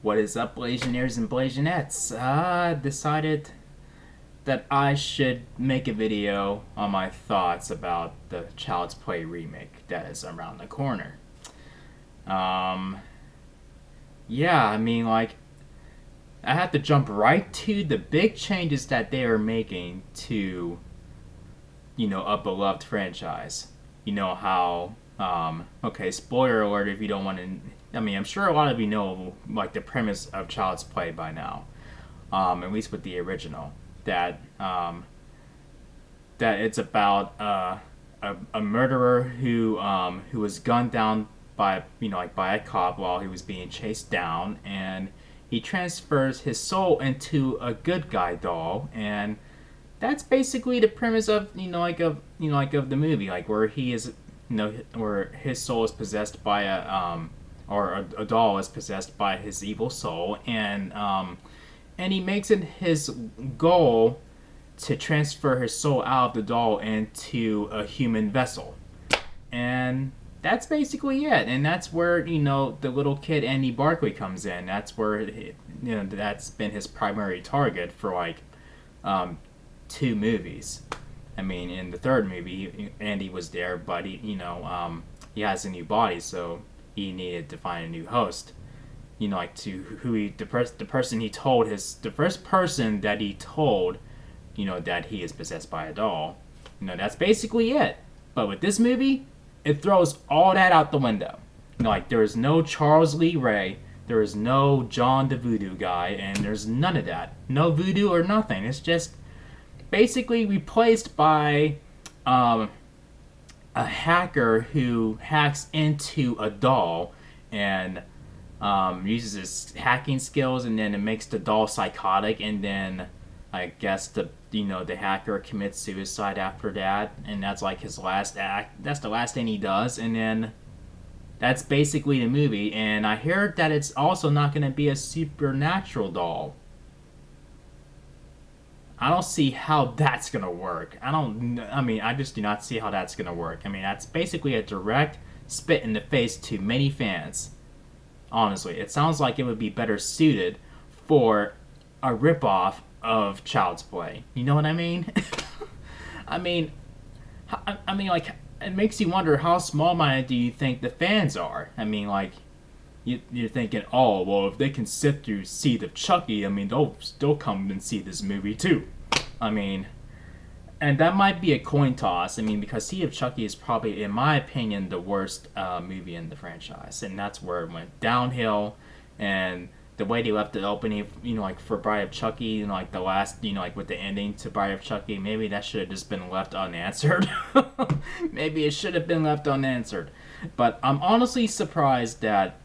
What is up, Blasianeers and Blasianettes? I decided that I should make a video on my thoughts about the Child's Play remake that is around the corner. Um, yeah, I mean, like, I have to jump right to the big changes that they are making to, a beloved franchise. You know how, okay, spoiler alert if you don't want to. I mean, I'm sure a lot of you know, like, the premise of Child's Play by now, at least with the original, that, that it's about a murderer who was gunned down by, by a cop while he was being chased down, and he transfers his soul into a good guy doll, and that's basically the premise of of the movie, like where he is, where his soul is possessed by a doll is possessed by his evil soul, and he makes it his goal to transfer his soul out of the doll into a human vessel, and that's basically it. And that's where the little kid Andy Barclay comes in. That's where that's been his primary target for like 2 movies. I mean, in the third movie, Andy was there, but he has a new body, so he needed to find a new host. Like to who the person he told the first person that he told, that he is possessed by a doll. That's basically it. But with this movie, it throws all that out the window. Like there is no Charles Lee Ray, there is no John the Voodoo guy, and there's none of that. No voodoo or nothing. It's just basically replaced by a hacker who hacks into a doll and uses his hacking skills, and then it makes the doll psychotic, and then I guess the hacker commits suicide after that, and that's like his last act. That's the last thing he does, and then that's basically the movie. And I heard that it's also not going to be a supernatural doll. I don't see how that's going to work. I just do not see how that's going to work. I mean, that's basically a direct spit in the face to many fans. Honestly, it sounds like it would be better suited for a ripoff of Child's Play. You know what I mean? I mean, like, it makes you wonder how small-minded do you think the fans are? I mean, like, you're thinking, oh, well, if they can sit through Seed of Chucky, I mean, they'll come and see this movie too. I mean, and that might be a coin toss. I mean, because Seed of Chucky is probably, in my opinion, the worst movie in the franchise, and that's where it went downhill. And the way they left the opening, like for Bride of Chucky, like the last, like with the ending to Bride of Chucky, maybe that should have just been left unanswered. Maybe it should have been left unanswered. But I'm honestly surprised that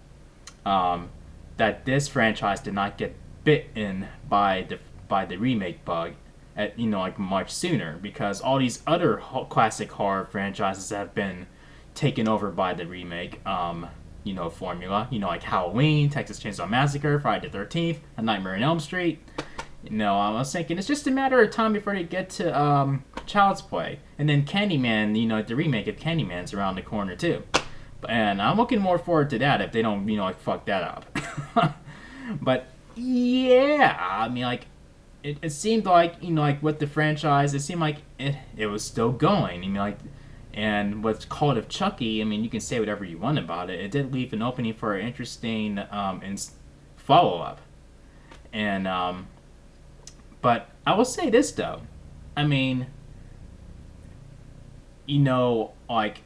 that this franchise did not get bitten by the remake bug at like much sooner, because all these other classic horror franchises have been taken over by the remake formula. Like Halloween, Texas Chainsaw Massacre, Friday the 13th, A Nightmare on Elm Street. I was thinking it's just a matter of time before they get to Child's Play, and then Candyman. The remake of Candyman's around the corner too. And I'm looking more forward to that if they don't, like, fuck that up. But, yeah, I mean, like, it seemed like, like, with the franchise, it seemed like it was still going. And what's called of Chucky, I mean, you can say whatever you want about it. It did leave an opening for an interesting follow-up. And, but I will say this, though. I mean, like,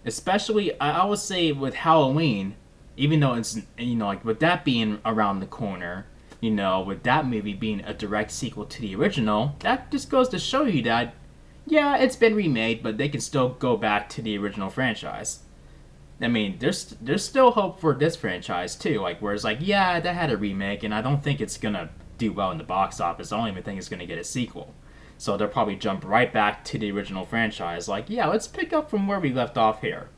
especially, I would say with Halloween, even though it's, like with that being around the corner, with that movie being a direct sequel to the original, that just goes to show you that, yeah, it's been remade, but they can still go back to the original franchise. I mean, there's still hope for this franchise too, like, where it's like, yeah, that had a remake, and I don't think it's gonna do well in the box office. I don't even think it's gonna get a sequel. So they'll probably jump right back to the original franchise. Like, yeah, let's pick up from where we left off here.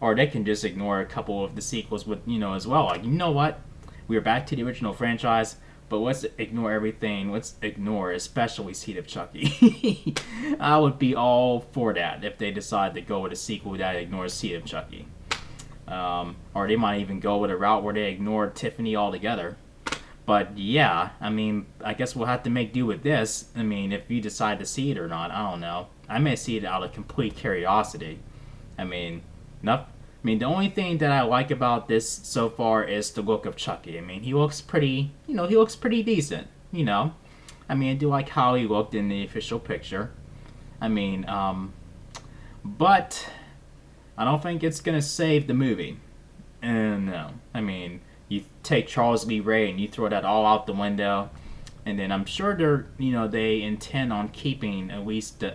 Or they can just ignore a couple of the sequels with, as well. Like, you know what? We're back to the original franchise, but let's ignore everything. Let's ignore especially Seed of Chucky. I would be all for that if they decide to go with a sequel that ignores Seed of Chucky. Or they might even go with a route where they ignore Tiffany altogether. But yeah, I mean, I guess we'll have to make do with this. I mean, if you decide to see it or not, I don't know. I may see it out of complete curiosity. I mean, not. I mean, the only thing that I like about this so far is the look of Chucky. I mean, he looks pretty. He looks pretty decent. I mean, I do like how he looked in the official picture. I mean, but I don't think it's gonna save the movie. And no, I mean, you take Charles Lee Ray and you throw that all out the window, and then I'm sure they intend on keeping at least the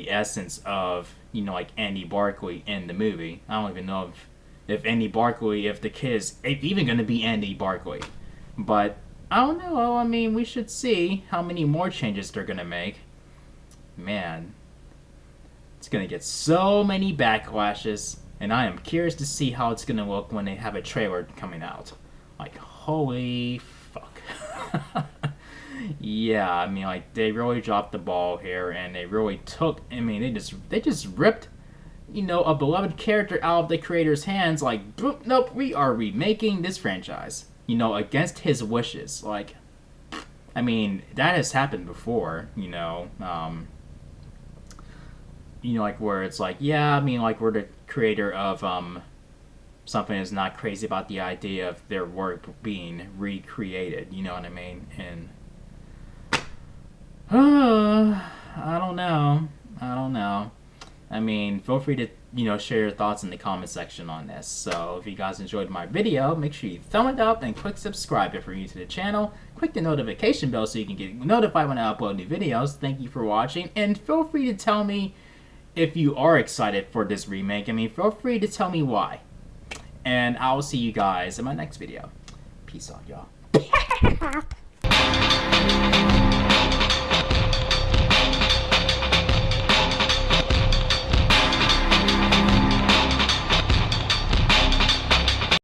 essence of like Andy Barkley in the movie. I don't even know if Andy Barkley, if the kid is even going to be Andy Barkley, but I don't know. I mean, we should see how many more changes they're going to make. Man, it's going to get so many backlashes, and I am curious to see how it's going to look when they have a trailer coming out. Like, holy fuck. Yeah, I mean, like, they really dropped the ball here, and they really took. I mean, they just ripped, a beloved character out of the creator's hands. Like, boop, nope, we are remaking this franchise. Against his wishes. Like, I mean, that has happened before. Like where it's like, yeah, I mean, like we're the creator of something that's not crazy about the idea of their work being recreated. You know what I mean? And I don't know. I mean, feel free to, share your thoughts in the comment section on this. So if you guys enjoyed my video, make sure you thumb it up and click subscribe if you're new to the channel. Click the notification bell so you can get notified when I upload new videos. Thank you for watching, and feel free to tell me if you are excited for this remake. I mean, feel free to tell me why. And I will see you guys in my next video. Peace out, y'all.